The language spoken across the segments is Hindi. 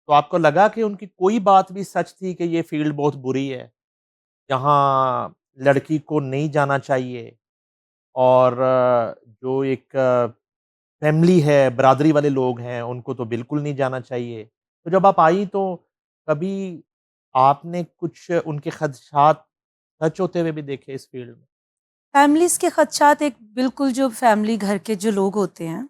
तो आपको लगा कि उनकी कोई बात भी सच थी कि ये फ़ील्ड बहुत बुरी है, यहाँ लड़की को नहीं जाना चाहिए और जो एक फैमिली है, बरादरी वाले लोग हैं, उनको तो बिल्कुल नहीं जाना चाहिए। तो जब आप आई तो कभी आपने कुछ उनके खदशात सच होते हुए भी देखे इस फ़ील्ड में? फैमिलीज़ के खदशात एक बिल्कुल जो फैमिली घर के जो लोग होते हैं,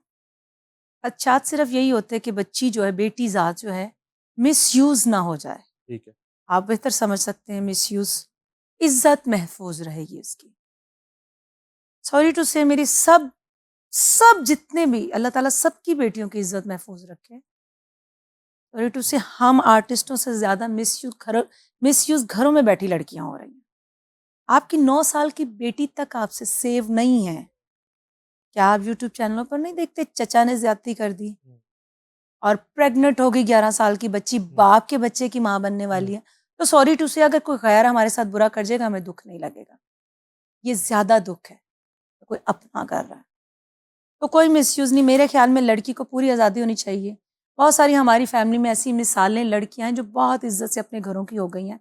खदशात सिर्फ़ यही होते हैं कि बच्ची जो है, बेटी ज़ात जो है, मिसयूज़ ना हो जाए। ठीक है। आप बेहतर समझ सकते हैं मिसयूज़, इज़्ज़त महफ़ूज़ रहेगी उसकी। सॉरी टू से मेरी सब जितने भी अल्लाह ताला सबकी बेटियों की इज़्ज़त महफ़ूज़ रखे। सॉरी टू से हम आर्टिस्टों से ज़्यादा मिसयूज़ घरों में बैठी लड़कियाँ हो रही हैं। आपकी 9 साल की बेटी तक आपसे सेव नहीं है। क्या आप यूट्यूब चैनलों पर नहीं देखते चचा ने ज़्यादती कर दी हुँ, और प्रेग्नेंट हो गई 11 साल की बच्ची, हुँ, बाप के बच्चे की माँ बनने हुँ। वाली है। तो सॉरी टू से अगर कोई गैर हमारे साथ बुरा कर जाएगा हमें दुःख नहीं लगेगा। ये ज़्यादा दुःख है, कोई अपना कर रहा है। तो कोई मिसयूज़ नहीं, मेरे ख़्याल में लड़की को पूरी आज़ादी होनी चाहिए। बहुत सारी हमारी फ़ैमिली में ऐसी मिसालें लड़कियाँ हैं जो बहुत इज़्ज़त से अपने घरों की हो गई हैं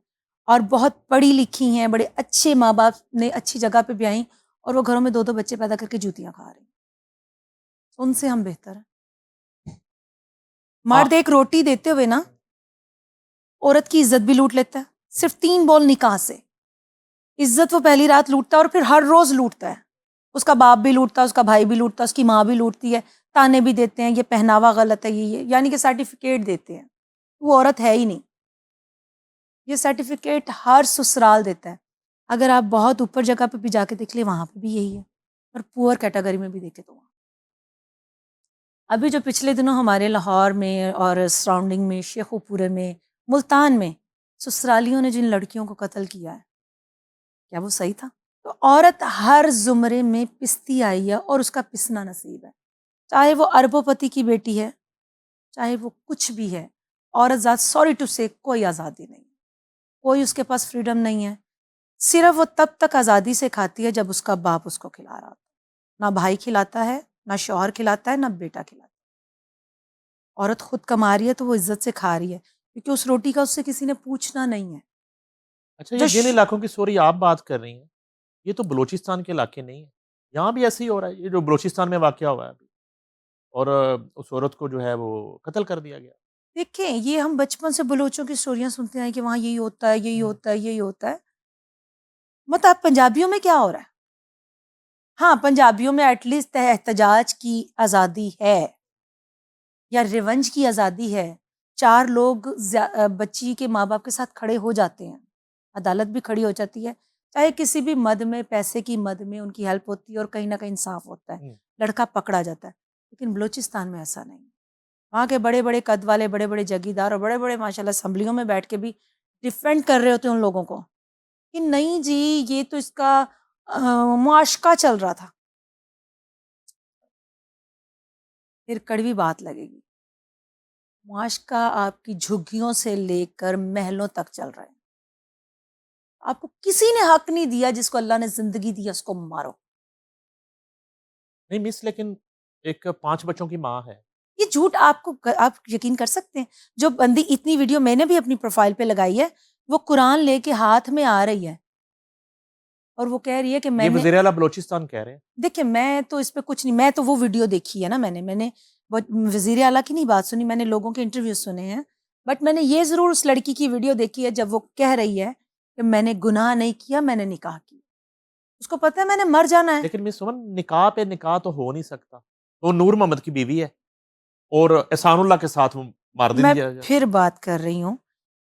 और बहुत पढ़ी-लिखी हैं, बड़े अच्छे माँ-बाप ने अच्छी जगह पे ब्याही और वो घरों में 2-2 बच्चे पैदा करके जूतियाँ खा रही हैं। उनसे हम बेहतर हैं। हाँ। मर्द एक रोटी देते हुए ना औरत की इज़्ज़त भी लूट लेता है, सिर्फ़ 3 बॉल निकाह से। इज़्ज़त वो पहली रात लूटता है और फिर हर रोज़ लूटता है। उसका बाप भी लूटता है, उसका भाई भी लूटता है, उसकी माँ भी लूटती है, ताने भी देते हैं, ये पहनावा गलत है, ये यानी कि सर्टिफ़िकेट देते हैं। वो औरत है ही नहीं। ये सर्टिफ़िकेट हर ससुराल देता है। अगर आप बहुत ऊपर जगह पे भी जाके देख लें, वहाँ पे भी यही है और पुअर कैटेगरी में भी देखें तो वहाँ। अभी जो पिछले दिनों हमारे लाहौर में और सराउंडिंग में, शेखुपुरे में, मुल्तान में ससुरालियों ने जिन लड़कियों को कत्ल किया है, क्या वो सही था? तो औरत हर ज़ुमरे में पिसती आई है और उसका पिसना नसीब है। चाहे वो अरबों-पति की बेटी है, चाहे वो कुछ भी है, औरत ज़ात सॉरी टू से कोई आज़ादी नहीं है। कोई उसके पास फ्रीडम नहीं है। सिर्फ़ वो तब तक आज़ादी से खाती है जब उसका बाप उसको खिला रहा होता है। ना भाई खिलाता है, ना शौहर खिलाता है, ना बेटा खिलाता है। औरत खुद कमा रही है तो वो इज़्ज़त से खा रही है, क्योंकि उस रोटी का उससे किसी ने पूछना नहीं है। अच्छा, ये जो जिन श इलाकों की सॉरी आप बात कर रही हैं, ये तो बलूचिस्तान के इलाके नहीं हैं। यहाँ भी ऐसे ही हो रहा है, ये जो बलूचिस्तान में वाक़या हुआ है अभी और उस औरत को जो है वो कत्ल कर दिया गया। देखें, ये हम बचपन से बलोचों की स्टोरियाँ सुनते आए कि वहाँ यही होता है, यही हुँ। होता है, यही होता है। मतलब पंजाबियों में क्या हो रहा है? हाँ, पंजाबियों में एटलीस्ट एहतजाज की आज़ादी है या रिवेंज की आज़ादी है। 4 लोग बच्ची के माँ-बाप के साथ खड़े हो जाते हैं। अदालत भी खड़ी हो जाती है। चाहे किसी भी मद में, पैसे की मद में उनकी हेल्प होती है और कहीं न कहीं इंसाफ होता है। हुँ। लड़का पकड़ा जाता है। लेकिन बलूचिस्तान में ऐसा नहीं है। वहाँ के बड़े-बड़े कद वाले, बड़े-बड़े जगीरदार और बड़े-बड़े माशाल्लाह असेंबलियों में बैठ के भी डिफेंड कर रहे होते हैं उन लोगों को, कि नहीं जी, ये तो इसका मुआशक़ा चल रहा था। फिर कड़वी बात लगेगी। मुआशक़ा आपकी झुग्गियों से लेकर महलों तक चल रहा है। आपको किसी ने हक नहीं दिया, जिसको अल्लाह ने ज़िंदगी दी है उसको मारो। नहीं मिस लेकिन एक 5 बच्चों की माँ है। ये झूठ आप यकीन कर सकते हैं, जो बंदी इतनी वीडियो मैंने भी अपनी प्रोफ़ाइल पे लगाई है, वो कुरान लेके हाथ में आ रही है और वो कह रही है कि ये मैंने वज़ीर आला बलूचिस्तान कह रहे हैं। देखिए, मैं तो इस पे कुछ नहीं, मैं तो वो वीडियो देखी है ना मैंने वो वज़ीर आला की नहीं बात सुनी, मैंने लोगों के इंटरव्यू सुने हैं। बट मैंने ये ज़रूर उस लड़की की वीडियो देखी है जब वो कह रही है कि मैंने गुनाह नहीं किया, मैंने निकाह किया। उसको पता है मैंने मर जाना है। लेकिन मिस सुमन निकाह पे निकाह तो हो नहीं सकता। वो नूर मोहम्मद की बीवी है और एहसानुल्लाह के साथ वो मार मैं दिया जाता फिर है। बात कर रही हूँ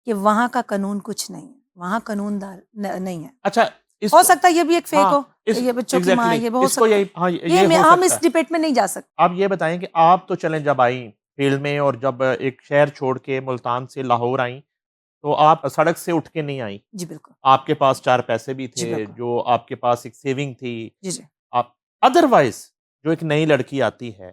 कि वहाँ का कानून कुछ नहीं है, वहाँ कानूनदार नहीं है। अच्छा हो इसको सकता है ये भी एक फ़ेक हाँ, हो, इस ये बच्चों की माँ है, एग्ज़ैक्टली ये भी हो इसको सकता है। यही हाँ, ये हो हम सकता इस है। डिबेट में नहीं जा सकते। आप ये बताएँ कि आप तो चलें जब आईं फील्ड में और जब एक शहर छोड़ के मुल्तान से लाहौर आईं, तो आप सड़क से उठ के नहीं आईं। जी, बिल्कुल। आपके पास 4 पैसे भी जी, थे, बिल्कुल। जो आपके पास एक सेविंग थी। जी, जी। आप अदरवाइज़ जो एक नई लड़की आती है,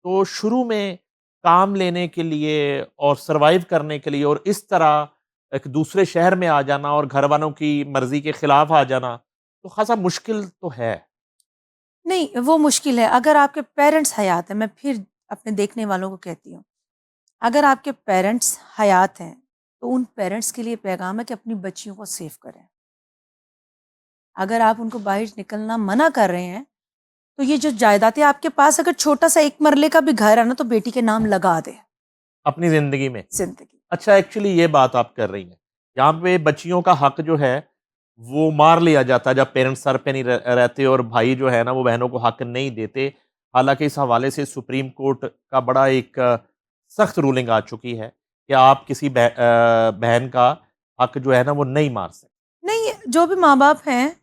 तो शुरू में काम लेने के लिए और सर्वाइव करने के लिए और इस तरह एक दूसरे शहर में आ जाना और घरवालों की मर्ज़ी के खिलाफ आ जाना, तो ख़ासा मुश्किल तो है। नहीं, वो मुश्किल है। अगर आपके पेरेंट्स हयात हैं, मैं फिर अपने देखने वालों को कहती हूँ, अगर आपके पेरेंट्स हयात हैं तो उन पेरेंट्स के लिए पैगाम है कि अपनी बच्चियों को सेव करें। अगर आप उनको बाहर निकलना मना कर रहे हैं तो ये जो जायदादें आपके पास, अगर छोटा सा 1 मरले का भी घर है ना, तो बेटी के नाम लगा दे अपनी ज़िंदगी में। जिंदगी। अच्छा, एक्चुअली ये बात आप कर रही हैं। यहाँ पे बच्चियों का हक जो है, वो मार लिया जाता है जब पेरेंट्स सर पे नहीं रहते और भाई जो है ना, वो बहनों को हक नहीं देते। हालाँकि इस हवाले से सुप्रीम कोर्ट का बड़ा एक सख्त रूलिंग आ चुकी है कि आप किसी बहन का हक जो है ना, वो नहीं मार सकते। नहीं, जो भी माँ बाप हैं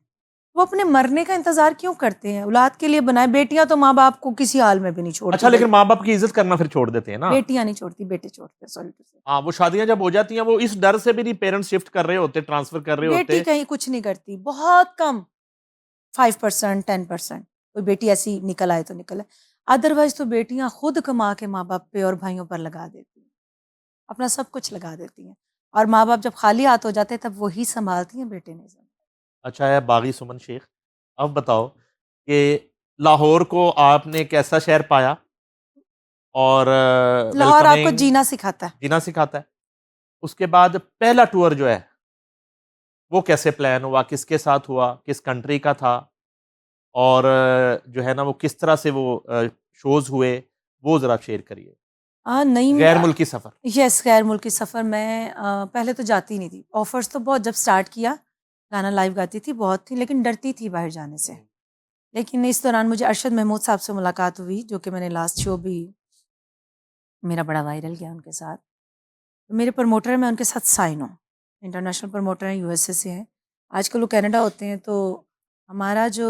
वो अपने मरने का इंतजार क्यों करते हैं? औलाद के लिए बनाए। बेटियां तो माँ बाप को किसी हाल में भी नहीं छोड़ती अच्छा, लेकिन भाई। माँ-बाप की इज़्ज़त करना फिर छोड़ देते हैं ना। बेटियां नहीं छोड़ती, बेटे छोड़ते हैं, सॉरी टू से। हाँ, वो शादियाँ जब हो जाती हैं, वो इस डर से भी नहीं पेरेंट्स शिफ्ट कर रहे होते, ट्रांसफ़र कर रहे बेटी होते। कहीं कुछ नहीं करती, बहुत कम, 5% 10%। कोई बेटी ऐसी निकल आए तो निकल आए, अदरवाइज तो बेटियां खुद कमा के माँ बाप पे और भाइयों पर लगा देती हैं, अपना सब कुछ लगा देती हैं। और माँ बाप जब खाली हाथ हो जाते हैं तब वही संभालती हैं, बेटे नहीं संभालते। अच्छा है बागी सुमन शेख, अब बताओ कि लाहौर को आपने कैसा शहर पाया और लाहौर आपको वेलकमिंग जीना सिखाता है। जीना सिखाता है? उसके बाद पहला टूर जो है, वो कैसे प्लान हुआ? किसके साथ हुआ? किस कंट्री का था? और जो है ना, वो किस तरह से वो शोज़ हुए, वो ज़रा शेयर करिए। नहीं, गैर मुल्की सफ़र। यस, गैर मुल्की सफ़र मैं पहले तो जाती नहीं थी। ऑफ़र्स तो बहुत, जब स्टार्ट किया, गाना लाइव गाती थी, बहुत थी, लेकिन डरती थी बाहर जाने से। लेकिन इस दौरान मुझे अरशद महमूद साहब से मुलाकात हुई, जो कि मैंने लास्ट शो भी मेरा बड़ा वायरल गया उनके साथ। तो मेरे प्रमोटर हैं, मैं उनके साथ साइन हूँ। इंटरनेशनल प्रमोटर हैं, यूएसए से हैं। आजकल वो कनाडा होते हैं, तो हमारा जो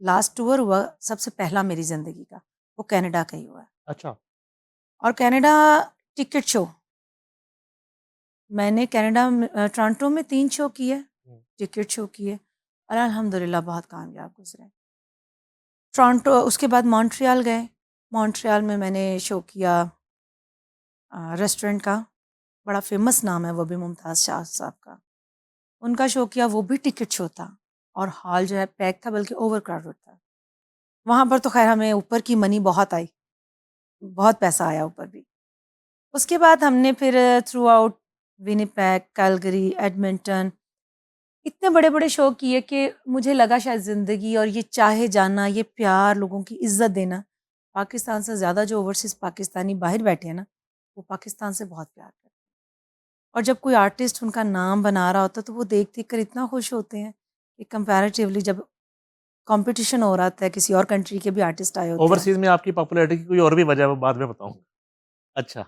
लास्ट टूर हुआ, सबसे पहला मेरी ज़िंदगी का, वो कनाडा का ही हुआ। अच्छा। और कनाडा टिकट शो, मैंने कनाडा में टोरंटो में 3 शो किए, हुँ। टिकट शो किए और अल्हम्दुलिल्लाह बहुत कामयाब गुज़रे। टोरंटो, उसके बाद मॉन्ट्रियल गए। मॉन्ट्रियल में मैंने शो किया रेस्टोरेंट का, बड़ा फ़ेमस नाम है वो भी, मुमताज़ शाह साहब का। उनका शो किया, वो भी टिकट शो था और हॉल जो है पैक था, बल्कि ओवर क्राउडेड था। वहाँ पर तो ख़ैर हमें ऊपर की मनी बहुत आई, बहुत पैसा आया ऊपर भी। उसके बाद हमने फिर through out Winnipeg, Calgary, Edmonton, इतने बड़े-बड़े शो किए कि मुझे लगा शायद ज़िंदगी और ये चाहे जाना, ये प्यार, लोगों की इज़्ज़त देना, पाकिस्तान से ज़्यादा जो ओवरसीज़ पाकिस्तानी बाहर बैठे हैं ना, वो पाकिस्तान से बहुत प्यार करते हैं। और जब कोई आर्टिस्ट उनका नाम बना रहा होता है, तो वो देख-देख कर इतना खुश होते हैं कि कंपैरेटिवली जब कॉम्पिटिशन हो रहा होता है, किसी और कंट्री के भी आर्टिस्ट आए होते हैं। ओवरसीज़ में आपकी पॉपुलैरिटी की कोई और भी वजह है, वो बाद में बताऊँगा। अच्छा।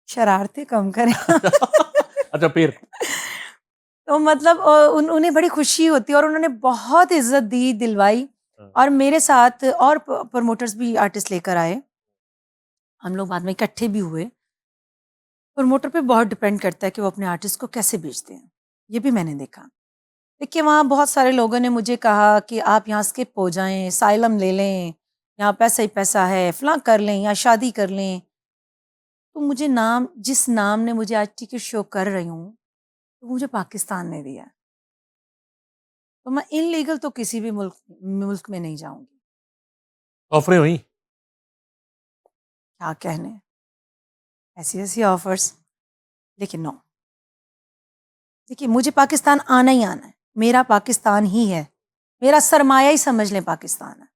शरारतें कम करें। अच्छा, फिर? तो मतलब उन्हें बड़ी खुशी होती है और उन्होंने बहुत इज़्ज़त दी, दिलवाई। हाँ। और मेरे साथ और प्रमोटर्स भी आर्टिस्ट लेकर आए। हम लोग बाद में इकट्ठे भी हुए। प्रमोटर पे बहुत डिपेंड करता है कि वो अपने आर्टिस्ट को कैसे बेचते हैं, ये भी मैंने देखा। देखिए, वहाँ बहुत सारे लोगों ने मुझे कहा कि आप यहाँ स्किप हो जाएँ, साइलम ले लें, यहाँ पैसा ही पैसा है, फलाँ कर लें, यहाँ शादी कर लें। तो मुझे नाम, जिस नाम ने मुझे आज टिकट शो कर रही हूँ, तो मुझे पाकिस्तान ने दिया है। तो मैं इल्लीगल तो किसी भी मुल्क में नहीं जाऊँगी। ऑफ़रें हुई? क्या कहने, ऐसी-ऐसी ऑफ़र्स, लेकिन नो। देखिए, मुझे पाकिस्तान आना ही आना है। मेरा पाकिस्तान ही है। मेरा सरमाया ही समझ लें पाकिस्तान है।